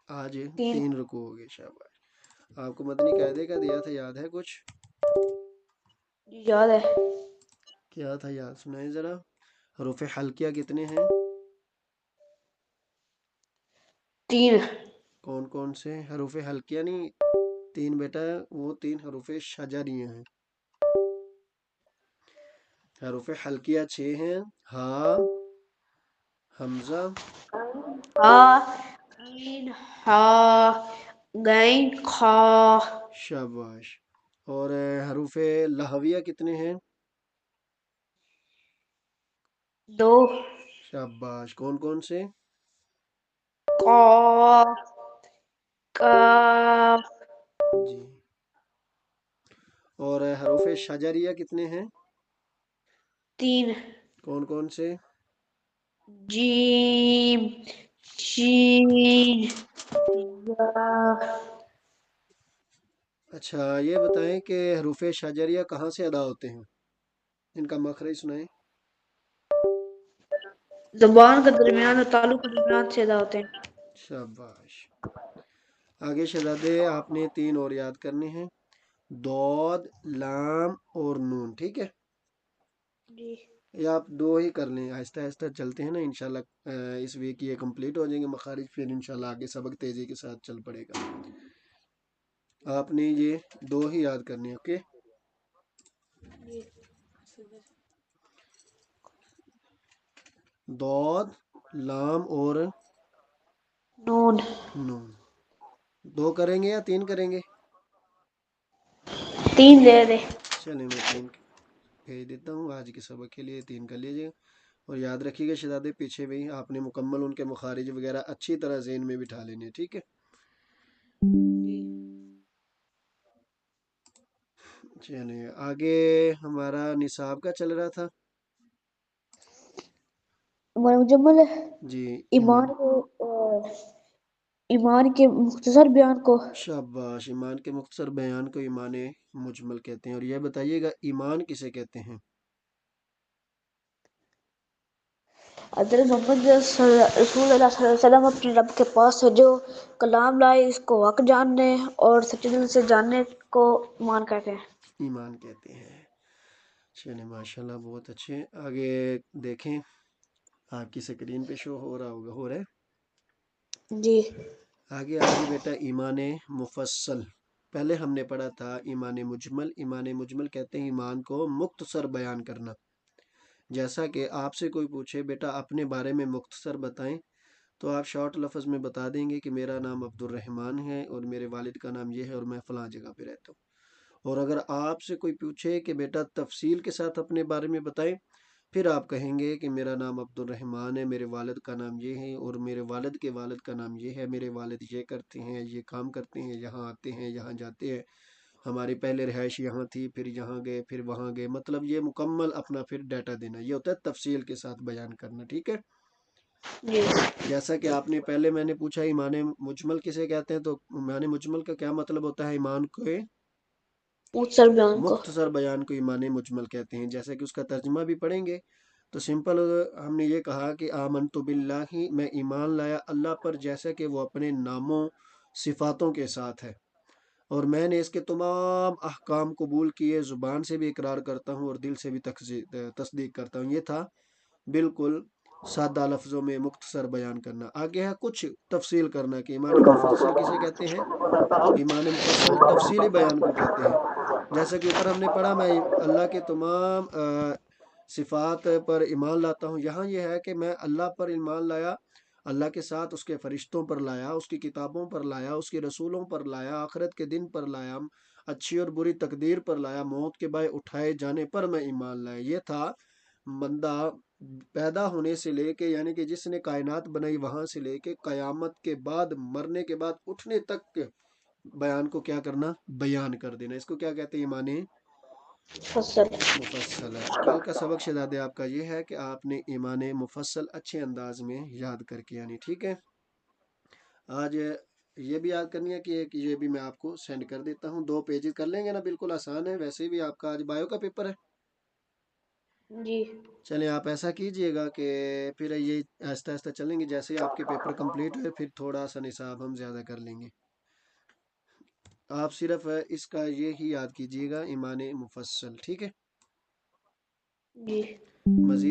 آج تین 3 رکوع ہو گئے، شاباش۔ آپ کو مدنی قاعدے کا دیا تھا، یاد ہے کچھ؟ جی یاد ہے۔ کیا تھا یاد؟ سنائیں ذرا۔ حروف حلقیہ کتنے ہیں؟ تین کون کون سے حروف حلقیہ؟ نہیں، 3 بیٹا، وہ 3 حروف شجریہ ہیں۔ حروف حلقیہ 6 ہیں: ہا، حمزہ، ہا، عین، ہا، غین، خا۔ شاباش۔ اور حروف لہویہ کتنے ہیں؟ دو، شاباش۔ کون کون سے؟ قاف، کاف۔ جی۔ اور حروف شجریہ کتنے ہیں؟ تین، کون کون سے؟ جیم، شین، یا۔ اچھا، یہ بتائیں کہ حروف شجریہ کہاں سے ادا ہوتے ہیں؟ ان کا مخرج سنائیں۔ زبان کے درمیان اور تعلق کے درمیان سے ادا ہوتے ہیں۔ شاباش۔ آگے شہزادے آپ نے 3 اور یاد کرنے ہیں: دود، لام اور نون، ٹھیک ہے؟ جی یا آپ 2 ہی کر لیں، آہستہ آہستہ چلتے ہیں نا، انشاءاللہ اس ویک یہ کمپلیٹ ہو جائیں گے مخارج، پھر انشاءاللہ آگے سبق تیزی کے ساتھ چل پڑے گا۔ آپ نے یہ 2 ہی یاد کرنے ہیں، اوکے؟ جی دود، لام اور نون۔ نون۔ 2 کریں گے یا 3 کریں گے؟ 3 دے دے۔ چلیں میں 3 بھیج دیتا ہوں آج کے سبق کے لیے، 3 کر لیجیے۔ اور یاد رکھیے گا شہزادے، پیچھے بھی آپ نے مکمل ان کے مخارج وغیرہ اچھی طرح ذہن میں بٹھا لینے، ٹھیک ہے؟ جی چلیں آگے، ہمارا نصاب کا چل رہا تھا؟ مجمل جی، ایمان کو ایمان کے مختصر بیان کو۔ شاباش۔ ایمان کے مختصر بیان کو ایمان مجمل کہتے ہیں۔ اور یہ بتائیے گا ایمان کسے کہتے ہیں؟ حضرت محمد رسول اللہ صلی اللہ علیہ وسلم اپنے رب کے پاس سے جو کلام لائے، اس کو حق جاننے اور سچے دل سے جاننے کو ایمان کہتے ہیں۔ ایمان کہتے ہیں۔ چلیں ماشاءاللہ، بہت اچھے۔ آگے دیکھیں، آپ کی سکرین پہ شو ہو رہا ہوگا، ہو رہا ہے؟ جی آگے آئیے بیٹا، ایمان مفصل۔ پہلے ہم نے پڑھا تھا ایمان مجمل۔ ایمان مجمل کہتے ہیں ایمان کو مختصر بیان کرنا۔ جیسا کہ آپ سے کوئی پوچھے بیٹا اپنے بارے میں مختصر بتائیں، تو آپ شارٹ لفظ میں بتا دیں گے کہ میرا نام عبد الرحمن ہے اور میرے والد کا نام یہ ہے اور میں فلاں جگہ پہ رہتا ہوں۔ اور اگر آپ سے کوئی پوچھے کہ بیٹا تفصیل کے ساتھ اپنے بارے میں بتائیں، پھر آپ کہیں گے کہ میرا نام عبد الرحمن ہے، میرے والد کا نام یہ ہے اور میرے والد کے والد کا نام یہ ہے، میرے والد یہ کرتے ہیں، یہ کام کرتے ہیں، یہاں آتے ہیں، یہاں جاتے ہیں، ہماری پہلے رہائش یہاں تھی، پھر یہاں گئے، پھر وہاں گئے، مطلب یہ مکمل اپنا پھر ڈیٹا دینا، یہ ہوتا ہے تفصیل کے ساتھ بیان کرنا، ٹھیک ہے؟ جی جیسا کہ آپ نے پہلے میں نے پوچھا ایمان مجمل کسے کہتے ہیں، تو ایمان مجمل کا کیا مطلب ہوتا ہے؟ ایمان کے مختصر بیان کو۔ مختصر بیان کو ایمان مجمل کہتے ہیں۔ جیسے کہ اس کا ترجمہ بھی پڑھیں گے تو سمپل ہم نے یہ کہا کہ آمنت باللہ، میں ایمان لایا اللہ پر، جیسا کہ وہ اپنے ناموں صفاتوں کے ساتھ ہے، اور میں نے اس کے تمام احکام قبول کیے، زبان سے بھی اقرار کرتا ہوں اور دل سے بھی تصدیق کرتا ہوں۔ یہ تھا بالکل سادہ لفظوں میں مختصر بیان کرنا۔ آگے ہے کچھ تفصیل کرنا کہ ایمان مفصل کسے کہتے ہیں؟ ایمان مفصل تفصیلی بیان کو کہتے ہیں۔ جیسا کہ اوپر ہم نے پڑھا، میں اللہ کے تمام صفات پر ایمان لاتا ہوں، یہاں یہ ہے کہ میں اللہ پر ایمان لایا، اللہ کے ساتھ اس کے فرشتوں پر لایا، اس کی کتابوں پر لایا، اس کے رسولوں پر لایا، آخرت کے دن پر لایا، اچھی اور بری تقدیر پر لایا، موت کے بعد اٹھائے جانے پر میں ایمان لایا۔ یہ تھا بندہ پیدا ہونے سے لے کے، یعنی کہ جس نے کائنات بنائی وہاں سے لے کے قیامت کے بعد، مرنے کے بعد اٹھنے تک بیان کو کیا کرنا؟ بیان کر دینا۔ اس کو کیا کہتے ہیں؟ ایمان مفصل۔ مفصل ہے۔ کل کا سبق شہزادے آپ کا یہ ہے کہ آپ نے ایمان مفصل اچھے انداز میں یاد کر کے یعنی، ٹھیک ہے؟ آج یہ بھی یاد کرنی ہے کہ یہ بھی میں آپ کو سینڈ کر دیتا ہوں، 2 پیجز کر لیں گے نا، بالکل آسان ہے، ویسے بھی آپ کا آج بایو کا پیپر ہے۔ جی چلیں آپ ایسا کیجئے گا کہ پھر یہ آہستہ آہستہ چلیں گے، جیسے ہی آپ کے پیپر کمپلیٹ ہوئے پھر تھوڑا سا نصاب ہم زیادہ کر لیں گے۔ آپ صرف اس کا یہ ہی یاد کیجئے گا، ایمان مفصل، ٹھیک ہے؟ جی مزید